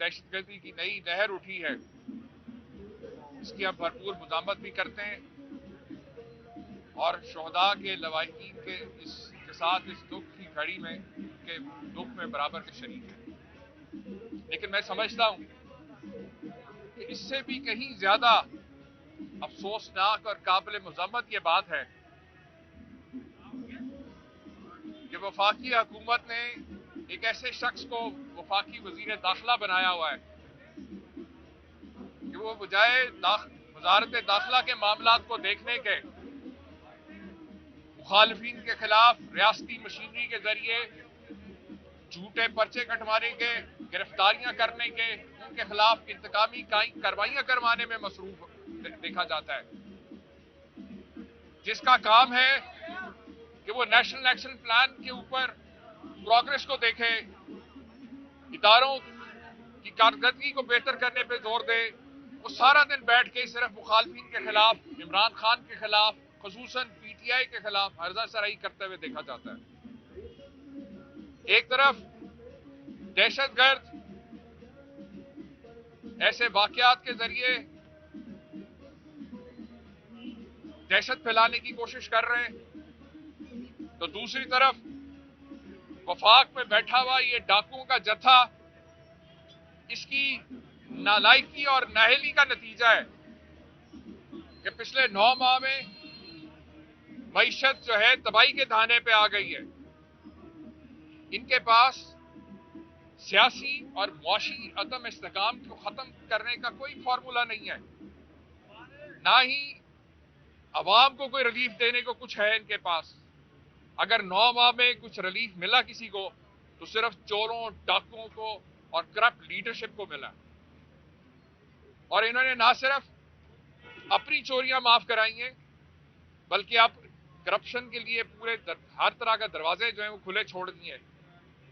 दहशत गर्दी की नई लहर उठी है, इसकी हम भरपूर मुज़ामत भी करते हैं और शहदा के लवाहिकीन के साथ इस दुख की घड़ी में के दुख में बराबर के शरीक हैं। लेकिन मैं समझता हूं कि इससे भी कहीं ज्यादा अफसोसनाक और काबिल मुज़म्मत ये बात है कि वफाकी हुकूमत ने एक ऐसे शख्स को वफाकी वजीर दाखिला बनाया हुआ है कि वो बजाय वजारत दाखिला के मामलात को देखने के मुखालिफिन के खिलाफ रियासती मशीनरी के जरिए झूठे पर्चे कटवाने के, गिरफ्तारियां करने के, उनके खिलाफ इंतकामी कार्रवाइयां करवाने में मसरूफ देखा जाता है, जिसका काम है कि वो नेशनल एक्शन प्लान के ऊपर प्रोग्रेस को देखे, इदारों की कारकर्दगी को बेहतर करने पे जोर दे। वो सारा दिन बैठ के सिर्फ मुखालिफिन के खिलाफ, इमरान खान के खिलाफ, खसूसन पीटीआई के खिलाफ हर्जासराई करते हुए देखा जाता है। एक तरफ दहशतगर्द ऐसे वाकयात के जरिए दहशत फैलाने की कोशिश कर रहे हैं, तो दूसरी तरफ वफाक में बैठा हुआ ये डाकुओं का जत्था, इसकी नालायकी और नाअहली का नतीजा है कि पिछले 9 माह में मईशत जो है तबाही के धाने पे आ गई है। इनके पास सियासी और मुआशी अदम इस्तेकाम को खत्म करने का कोई फार्मूला नहीं है, ना ही अवाम को कोई रिलीफ देने को कुछ है इनके पास। अगर 9 माह में कुछ रिलीफ मिला किसी को तो सिर्फ चोरों, डाकुओं को और करप्ट लीडरशिप को मिला। और इन्होंने ना सिर्फ अपनी चोरियां माफ कराई हैं, बल्कि अब करप्शन के लिए पूरे हर तरह का दरवाजे जो हैं वो खुले छोड़ दिए हैं,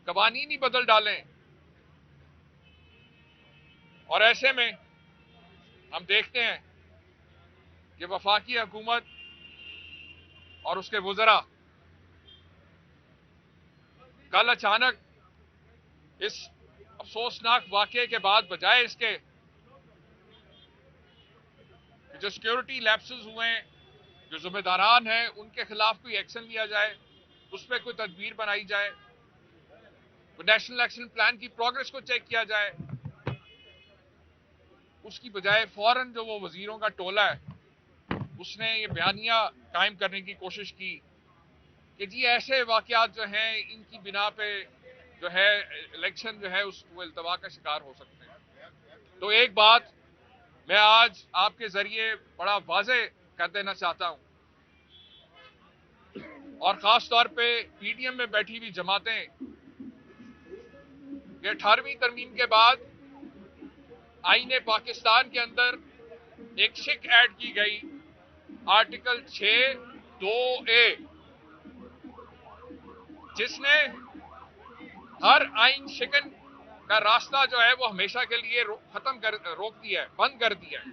कवानीन ही बदल डालें। और ऐसे में हम देखते हैं कि वफाकी हुकूमत और उसके वज़रा कल अचानक इस अफसोसनाक वाकये के बाद बजाय इसके जो सिक्योरिटी लैप्सेस हुए हैं, जो जिम्मेदारान हैं, उनके खिलाफ कोई एक्शन लिया जाए, उस पर कोई तदबीर बनाई जाए, नेशनल एक्शन प्लान की प्रोग्रेस को चेक किया जाए, उसकी बजाय फौरन जो वो वजीरों का टोला है उसने ये बयानिया कायम करने की कोशिश की कि जी ऐसे वाकयात जो हैं इनकी बिना पे जो है इलेक्शन जो है वो इल्तवा का शिकार हो सकते हैं। तो एक बात मैं आज आपके जरिए बड़ा वाज़े कर देना चाहता हूं, और खास तौर पे पीडीएम में बैठी हुई जमातें, कि 18वीं तरमीम के बाद आईने पाकिस्तान के अंदर एक शिक ऐड की गई, आर्टिकल 6(2)A, जिसने हर आइन शिकन का रास्ता जो है वो हमेशा के लिए रोक दिया है, बंद कर दिया है।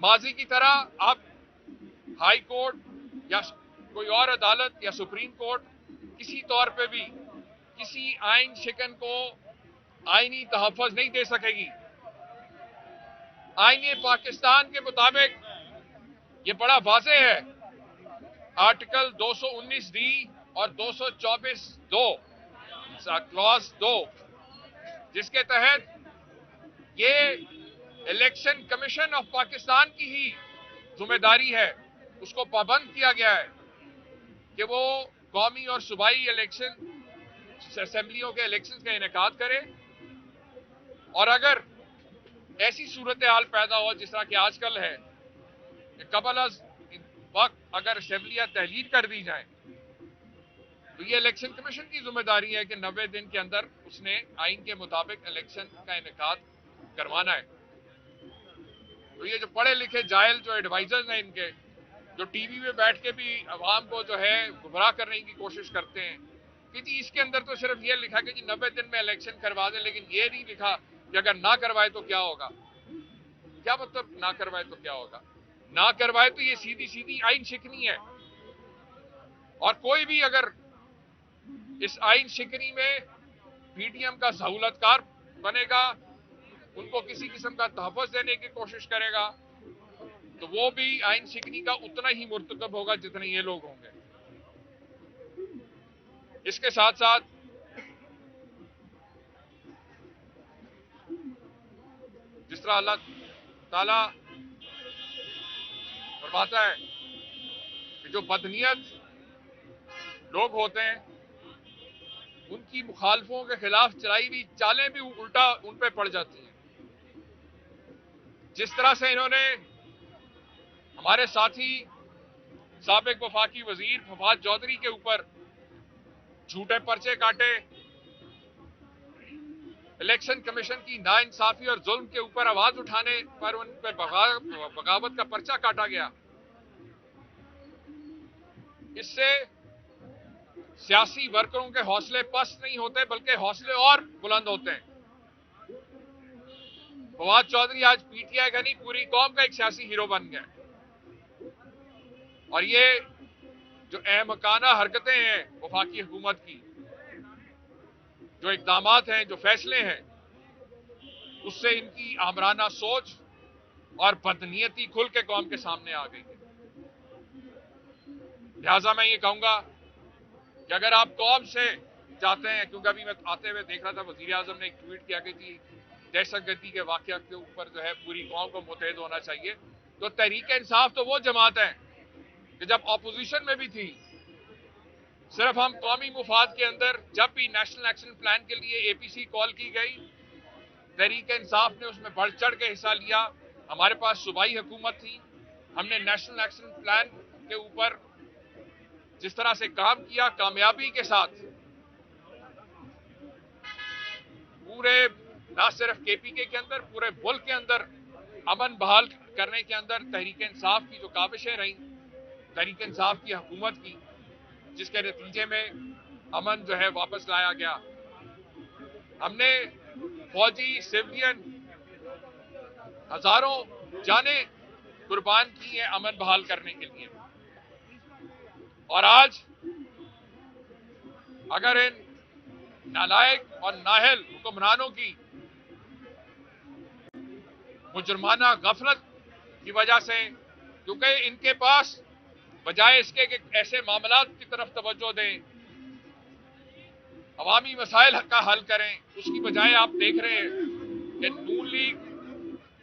माजी की तरह अब हाई कोर्ट या कोई और अदालत या सुप्रीम कोर्ट किसी तौर पे भी किसी आइन शिकन को आईनी तहफ़्फ़ुज़ नहीं दे सकेगी। आईने पाकिस्तान के मुताबिक ये बड़ा वाज़ेह है, आर्टिकल 219D और 224(2) क्लॉज 2, जिसके तहत ये इलेक्शन कमीशन ऑफ पाकिस्तान की ही जिम्मेदारी है, उसको पाबंद किया गया है कि वो कौमी और सूबाई इलेक्शन, असेंबलियों के इलेक्शन का इनेकाद करे। और अगर ऐसी सूरत हाल पैदा हो जिस तरह की आजकल है कि कबल अज वक्त अगर असेंबलियां तहलील कर दी जाए, तो ये इलेक्शन कमीशन की जिम्मेदारी है कि 90 दिन के अंदर उसने आइन के मुताबिक इलेक्शन का इनेकाद करवाना है। तो ये जो पढ़े लिखे जाहिल जो एडवाइजर्स हैं इनके, जो टीवी में बैठ के भी अवाम को जो है गुमराह करने की कोशिश करते हैं कि जी इसके अंदर तो सिर्फ ये लिखा कि जी 90 दिन में इलेक्शन करवा दे, लेकिन ये नहीं लिखा कि अगर ना करवाए तो क्या होगा। क्या मतलब ना करवाए तो क्या होगा? ना करवाए तो ये सीधी सीधी आइन शिकनी है, और कोई भी अगर इस आइन शिकनी में पीडीएम का सहूलतकार बनेगा, उनको किसी किस्म का तहफ़्फ़ुज़ देने की कोशिश करेगा, तो वो भी आइन शिकनी का उतना ही मुर्तकब होगा जितने ये लोग होंगे। इसके साथ साथ जिस तरह अल्लाह ताला फरमाता है कि जो बदनीयत लोग होते हैं उनकी मुखालफों के खिलाफ चलाई हुई चालें भी उल्टा उन पे पड़ जाती हैं। जिस तरह से इन्होंने हमारे साथी साबिक वफाकी वजीर फवाद चौधरी के ऊपर झूठे पर्चे काटे, इलेक्शन कमीशन की नाइंसाफी और जुल्म के ऊपर आवाज उठाने पर उन पर बगावत का पर्चा काटा गया, इससे सियासी वर्करों के हौसले पस्त नहीं होते बल्कि हौसले और बुलंद होते हैं। फवाद चौधरी आज पीटीआई का नहीं पूरी कौम का एक सियासी हीरो बन गया, और ये जो अहमकाना हरकतें हैं वफाकी हुकूमत की, जो इक़दामात हैं, जो फैसले हैं, उससे इनकी आमराना सोच और बदनीयती खुल के कौम के सामने आ गई है। लिहाजा मैं ये कहूंगा कि अगर आप कौम से चाहते हैं, क्योंकि अभी मैं आते हुए देख रहा था वजीर आजम ने एक ट्वीट किया कि जी दहशतगर्दी के वाकया के ऊपर जो है पूरी कौम को मुतहद होना चाहिए, तो तहरीक इंसाफ तो वो जमात है कि जब ऑपोजिशन में भी थी, सिर्फ हम कौमी मुफाद के अंदर जब भी नेशनल एक्शन प्लान के लिए एपीसी कॉल की गई, तहरीक इंसाफ ने उसमें बढ़ चढ़ के हिस्सा लिया। हमारे पास सूबाई हुकूमत थी, हमने नेशनल एक्शन प्लान के ऊपर जिस तरह से काम किया, कामयाबी के साथ पूरे न सिर्फ केपीके के अंदर पूरे मुल्क के अंदर अमन बहाल करने के अंदर तहरीक इंसाफ की जो काविशें रहीं, तहरीक इंसाफ की हुकूमत की, जिसके नतीजे में अमन जो है वापस लाया गया। हमने फौजी सिविलियन हजारों जाने कुर्बान की है अमन बहाल करने के लिए, और आज अगर इन नालायक और नाहल हुक्मरानों की मुजरमाना गफलत की वजह से, क्योंकि इनके पास बजाय इसके कि ऐसे मामलात की तरफ तवज्जो दें, अवामी मसाइल का हल करें, उसकी बजाय आप देख रहे हैं कि नून लीग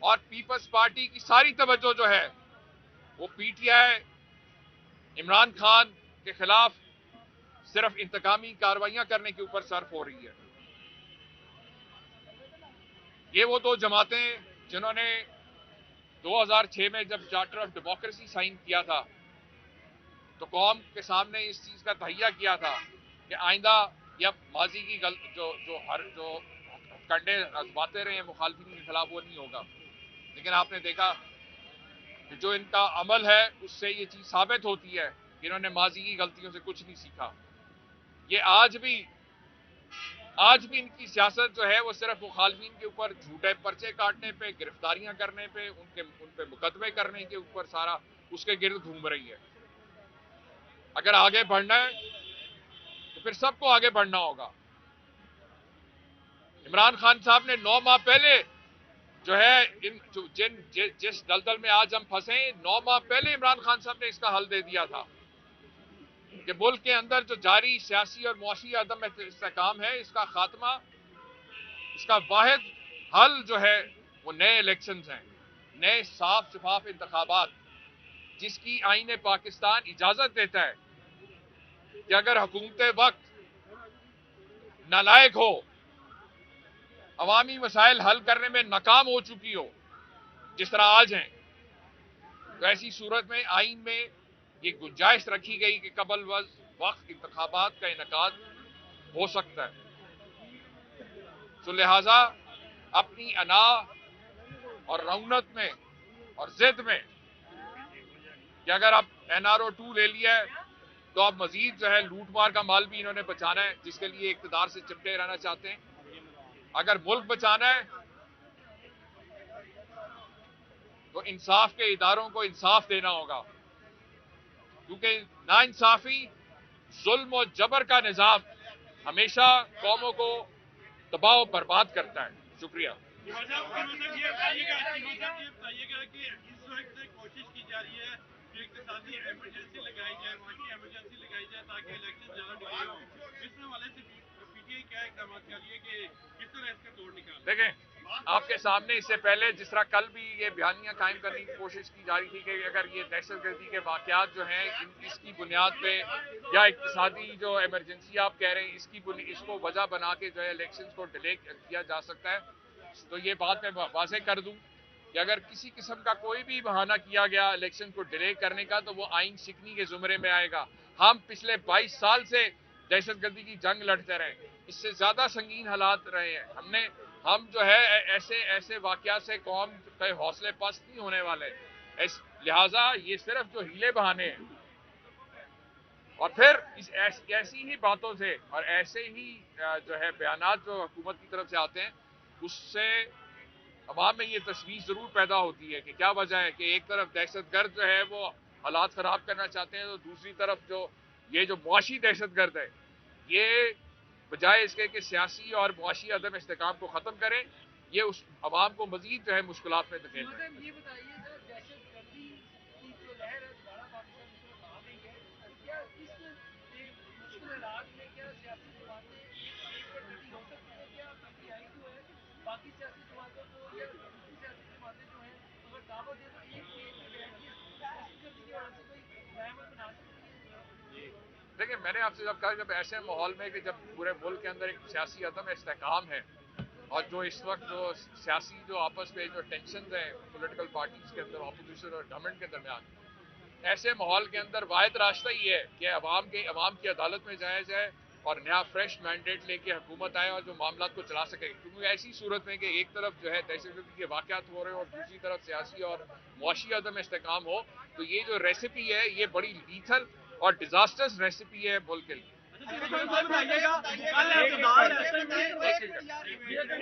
और पीपल्स पार्टी की सारी तवज्जो जो है वो पीटीआई इमरान खान के खिलाफ सिर्फ इंतकामी कार्रवाइयां करने के ऊपर सर्फ हो रही है। ये वो दो जमातें जिन्होंने 2006 में जब चार्टर ऑफ डेमोक्रेसी साइन किया था तो कौम के सामने इस चीज का तहैया किया था कि आइंदा या माजी की जो कंडे आजमाते रहे मुखालफिन के खिलाफ वो नहीं होगा। लेकिन आपने देखा कि जो इनका अमल है उससे ये चीज साबित होती है कि इन्होंने माजी की गलतियों से कुछ नहीं सीखा। ये आज भी इनकी सियासत जो है वो सिर्फ मुखालफिन के ऊपर झूठे पर्चे काटने पे, गिरफ्तारियां करने पे, उन पे मुकदमे करने के ऊपर सारा उसके गिर्द घूम रही है। अगर आगे बढ़ना है तो फिर सबको आगे बढ़ना होगा। इमरान खान साहब ने 9 माह पहले जो है जिस दलदल में आज हम फंसे, 9 माह पहले इमरान खान साहब ने इसका हल दे दिया था कि मुल्क के अंदर जो जारी सियासी और मुआशी अदम इस्तेहकाम है, इसका खात्मा, इसका वाहिद हल जो है वो नए इलेक्शंस हैं, नए साफ शफाफ इंतखाबात, जिसकी आईन पाकिस्तान इजाजत देता है कि अगर हुकूमत वक्त नालायक हो, अवामी मसाइल हल करने में नाकाम हो चुकी हो जिस तरह आज हैं, तो ऐसी सूरत में आईन में ये गुंजाइश रखी गई कि कबल वक्त इंतखाबात का इनकाद हो सकता है। तो लिहाजा अपनी अना और रौनक में और जिद में कि अगर आप NRO 2 ले लिया है तो आप मजीद जो है लूटमार का माल भी इन्होंने बचाना है, जिसके लिए इक्तदार से चिपटे रहना चाहते हैं। अगर मुल्क बचाना है तो इंसाफ के इदारों को इंसाफ देना होगा, क्योंकि नाइंसाफी, जुल्म और जबर का निजाम हमेशा कौमों को तबाह और बर्बाद करता है। शुक्रिया। ये बताइएगा कि इस वक्त कोशिश की जा रही है कि इक्तिसादी एमरजेंसी लगाई जाए, माशी एमरजेंसी लगाई जाए ताकि इलेक्शन ज़्यादा डिले हो। इस हवाले से पीटीआई क्या इकदाम कर रही है कि किस तरह इसका तोड़ निकालें? देखें, आपके सामने इससे पहले जिस तरह कल भी ये बयानियां कायम करने की कोशिश की जा रही थी कि अगर ये दहशतगर्दी के वाकयात जो हैं इसकी बुनियाद पे या इक्तिसादी जो इमरजेंसी आप कह रहे हैं इसको वजह बना के जो है इलेक्शन को डिले किया जा सकता है, तो ये बात मैं वाज़ेह कर दूं कि अगर किसी किस्म का कोई भी बहाना किया गया इलेक्शन को डिले करने का तो वो आइन शिकनी के जुमरे में आएगा। हम पिछले 22 साल से दहशतगर्दी की जंग लड़ते रहे, इससे ज्यादा संगीन हालात रहे हैं। हम जो है ऐसे वाकयात से कौम के हौसले पस्त नहीं होने वाले, लिहाजा ये सिर्फ जो हीले बहाने हैं और फिर ऐसी ही बातों से और ऐसे ही जो है बयानात जो हुकूमत की तरफ से आते हैं उससे अवाम में ये तस्वीर जरूर पैदा होती है कि क्या वजह है कि एक तरफ दहशतगर्द जो है वो हालात खराब करना चाहते हैं तो दूसरी तरफ ये जो मुआशी दहशतगर्द है ये बजाय इसके कि सियासी और मुआशी अदम इस्तेकाम को खत्म करें, ये उस अवाम को मजीद जो है मुश्किलात में धकेल दें। ये बताइए सर, दहशतगर्दी की जो लहर है दोबारा पाकिस्तान की तरफ आ गई है, तो क्या इस मुश्किल हालात में क्या सियासी जमातें एक पर खड़ी हो सकती है? क्या पीटीआई जो है बाकी सियासी जमातों को या दूसरी सियासी जमातें जो हैं अगर दावा दे तो एक में बैठ के दहशतगर्दी की वजह से कोई रहमत बना सकती है? देखिए, मैंने आपसे जब कहा जब ऐसे माहौल में कि जब पूरे मुल्क के अंदर एक सियासी अदम इस्तेकाम है और जो इस वक्त जो सियासी जो आपस में जो टेंशन हैं पॉलिटिकल पार्टीज के अंदर अपोजिशन और गवर्नमेंट के दरमियान, ऐसे माहौल के अंदर वाहिद रास्ता ही है कि अवाम की अदालत में जाया जाए और नया फ्रेश मैंडेट लेके हुकूमत आए और जो मामला को चला सके। क्योंकि ऐसी सूरत में कि एक तरफ जो है दहशतगर्दी के वाकयात हो रहे हैं और दूसरी तरफ सियासी और मुआशी अदम इस्तेकाम हो, तो ये जो रेसिपी है ये बड़ी लीथल और डिजास्टर्स रेसिपी है मुल्क के लिए।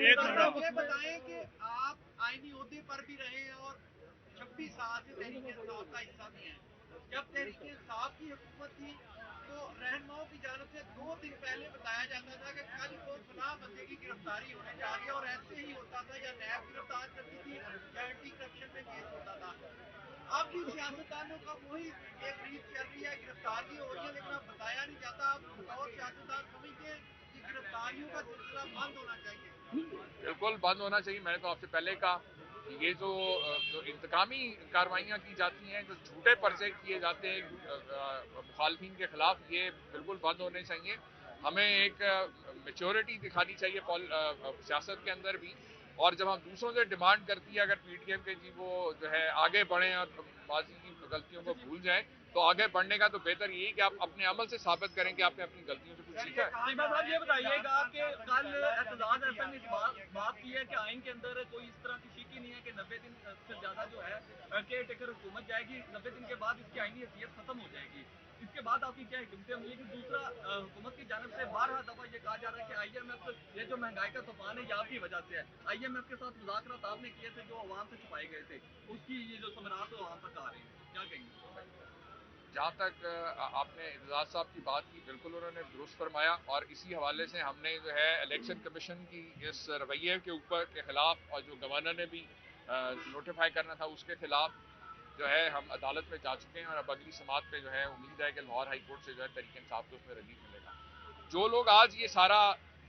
ये बताएं कि आप आईनी ओहदे पर भी रहे हैं और 26 साल से तहरीक इंसाफ का हिस्सा भी हैं। जब तहरीक इंसाफ की हुकूमत थी तो रहनुमाओं की जानब से 2 दिन पहले बताया जाता था कि कल को फलां बंदे की गिरफ्तारी होने जा रही है और ऐसे ही होता था, या नैब गिरफ्तार करती थी या एंटी करप्शन में केस होता था। अब भी सियासतदानों का वही एक रीत चल रही है, गिरफ्तारी हो रही है लेकिन अब बताया नहीं जाता। और सियासतदान समझते हैं कि गिरफ्तारियों का सिलसिला बंद होना चाहिए। बिल्कुल बंद होना चाहिए। मैंने तो आपसे पहले कहा कि ये जो इंतकामी कार्रवाइयाँ की जाती हैं, जो झूठे पर्चे किए जाते हैं मुखालफिन के खिलाफ, ये बिल्कुल बंद होने चाहिए। हमें एक मेच्योरिटी दिखानी चाहिए सियासत के अंदर भी, और जब हम दूसरों से डिमांड करती है अगर पीटीएम के जी वो जो है आगे बढ़ें और माजी की गलतियों को भूल जाएं, तो आगे बढ़ने का तो बेहतर यही कि आप अपने अमल से साबित करें कि आपने अपनी गलतियों से कुछ सीखा है। साहब ये बताइएगा कि कल एतजाज हसन ने इस बात की है कि आइन के अंदर कोई इस तरह की शीकी नहीं है कि 90 दिन से ज्यादा जो है केयर टेकर हुकूमत जाएगी, 90 दिन के बाद इसकी आइनी हैसियत खत्म हो जाएगी। इसके बाद आपकी क्या हिकमत अमली की? दूसरा, हुकूमत की जानब से 12 दफा ये कहा जा रहा है कि IMF ये जो महंगाई का तूफान है ये आपकी वजह से है। IMF के साथ मुज़ाकरात आपने किए थे जो अवाम से छुपाए गए थे, उसकी ये जो समरात है अवाम तक आ रही है, क्या कहेंगे? जहाँ तक आपने एजाज साहब की बात की, बिल्कुल उन्होंने दुरुस्त फरमाया, और इसी हवाले से हमने जो है इलेक्शन कमीशन की इस रवैये के ऊपर के खिलाफ और जो गवर्नर ने भी नोटिफाई करना था उसके खिलाफ जो है हम अदालत में जा चुके हैं, और अब अगली समात पे जो है उम्मीद है कि लाहौर हाई कोर्ट से जो है तहरीक इंसाफ को उसमें रिलीफ मिलेगा। जो लोग आज ये सारा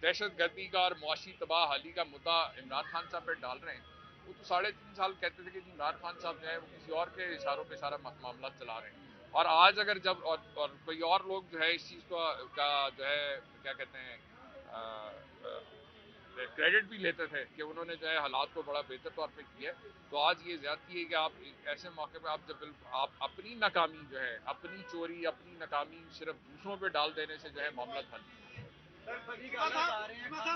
दहशत गर्दी का और मुआशी तबाह हाली का मुद्दा इमरान खान साहब पे डाल रहे हैं, वो तो 3.5 साल कहते थे कि इमरान खान साहब जो है वो किसी और के इशारों पे सारा मामला चला रहे हैं, और आज अगर जब और कोई और लोग जो है इस चीज़ का जो है क्या कहते हैं क्रेडिट भी लेते थे कि उन्होंने जो है हालात को बड़ा बेहतर तौर पे किया, तो आज ये ज्यादती है कि आप ऐसे मौके पे आप अपनी नाकामी जो है, अपनी चोरी, अपनी नाकामी सिर्फ दूसरों पे डाल देने से जो है मामला हल।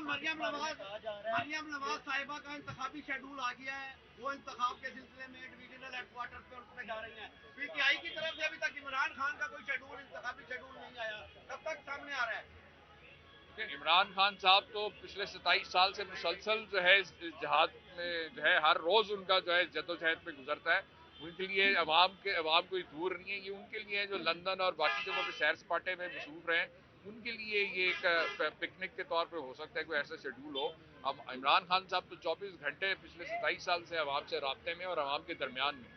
मरियम नवाज साहिबा का इंतखाबी शेड्यूल आ गया है, वो इंतखाब के सिलसिले में डिवीजनल हेडक्वार्टर पे उसमें जा रही हैं। पीटीआई की तरफ से अभी तक इमरान खान का कोई शेड्यूल, इंतखाबी शेड्यूल नहीं आया, कब तक सामने आ रहा है? इमरान खान साहब तो पिछले 27 साल से मुसलसल जो है इस जहाद में जो है हर रोज उनका जो है जद्दोजहद में गुजरता है। उनके लिए अवाम कोई दूर नहीं है, ये उनके लिए जो लंदन और बाकी जगहों पे सैर सपाटे में मशहूर रहे, उनके लिए ये एक पिकनिक के तौर पे हो सकता है कोई ऐसा शेड्यूल हो। اب عمران خان صاحب تو 24 گھنٹے پچھلے 27 سال سے عوام سے رابطے میں اور عوام کے درمیان میں.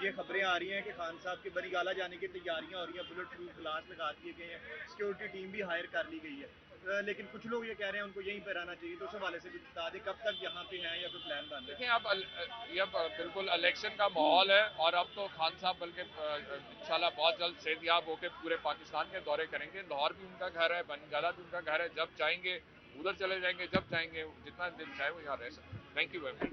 یہ خبریں آ رہی ہیں کہ خان صاحب کے بری گالا جانے کی تیاریاں ہو رہی ہیں, بلٹ پروف گلاس لگا دیے گئے ہیں, سیکورٹی ٹیم بھی ہائر کر لی گئی ہے, لیکن کچھ لوگ یہ کہہ رہے ہیں ان کو یہیں پہ رہنا چاہیے. تو اس حوالے سے کچھ بتا دیں کب تک یہاں پہ ہیں یا کوئی پلان بن رہا ہے؟ دیکھیں اب یہ بالکل الیکشن کا ماحول ہے, اور اب تو خان صاحب بلکہ انشاءاللہ بہت جلد صحتیاب ہو کے پورے پاکستان کے دورے کریں گے. لاہور بھی ان کا گھر ہے, بنگالہ بھی ان کا گھر ہے, جب چاہیں گے ادھر چلے جائیں گے, جب چاہیں گے جتنا دن چاہے وہ یہاں رہ سکتے ہیں. Thank you very much.